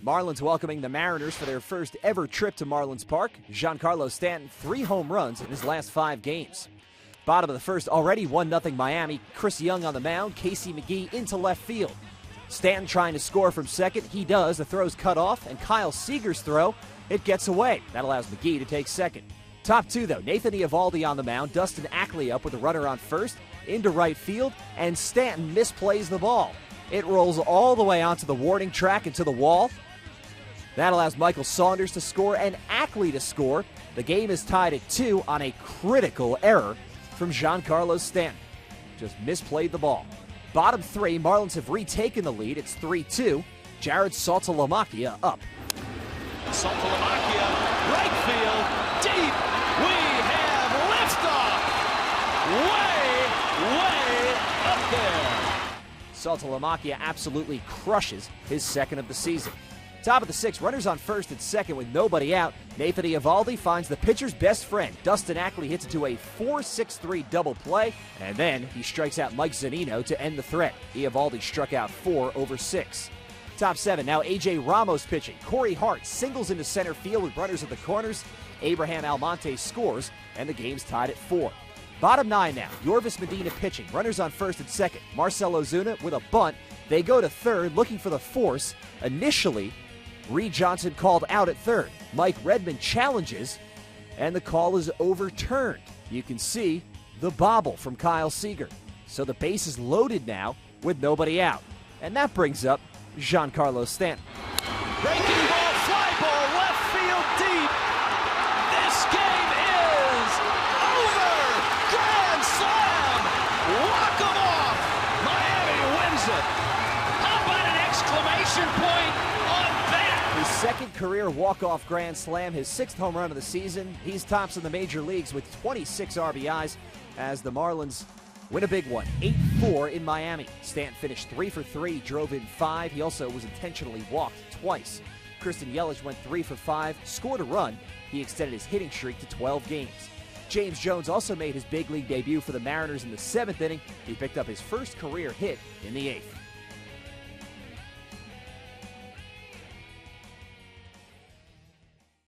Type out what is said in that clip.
Marlins welcoming the Mariners for their first ever trip to Marlins Park. Giancarlo Stanton, 3 home runs in his last 5 games. Bottom of the first, already 1-0 Miami. Chris Young on the mound, Casey McGee into left field. Stanton trying to score from second. He does. The throw's cut off, and Kyle Seager's throw, it gets away. That allows McGee to take second. Top 2, though. Nathan Eovaldi on the mound. Dustin Ackley up with a runner on first, into right field, and Stanton misplays the ball. It rolls all the way onto the warning track and to the wall. That allows Michael Saunders to score and Ackley to score. The game is tied at 2 on a critical error from Giancarlo Stanton. Just misplayed the ball. Bottom 3, Marlins have retaken the lead. It's 3-2. Jarrod Saltalamacchia up. Saltalamacchia, right field, deep. We have liftoff. Way up there. Saltalamacchia absolutely crushes his second of the season. Top of the 6th, runners on first and second with nobody out. Nathan Eovaldi finds the pitcher's best friend. Dustin Ackley hits into a 4-6-3 double play, and then he strikes out Mike Zunino to end the threat. Eovaldi struck out 4 over 6. Top 7, now A.J. Ramos pitching. Corey Hart singles into center field with runners at the corners. Abraham Almonte scores, and the game's tied at 4. Bottom 9 now, Yorvis Medina pitching. Runners on first and second. Marcell Ozuna with a bunt. They go to third, looking for the force. Initially, Reed Johnson called out at third. Mike Redmond challenges, and the call is overturned. You can see the bobble from Kyle Seager. So the base is loaded now with nobody out. And that brings up Giancarlo Stanton. Breaking ball, fly ball, left field deep. This game is over. Grand slam. Walk 'em off. Miami wins it. How about an exclamation point on that? His second career walk-off grand slam, his 6th home run of the season. He's tops in the major leagues with 26 RBIs as the Marlins win a big one, 8-4 in Miami. Stanton finished 3 for 3, drove in 5. He also was intentionally walked twice. Christian Yelich went 3 for 5, scored a run. He extended his hitting streak to 12 games. James Jones also made his big league debut for the Mariners in the 7th inning. He picked up his first career hit in the 8th.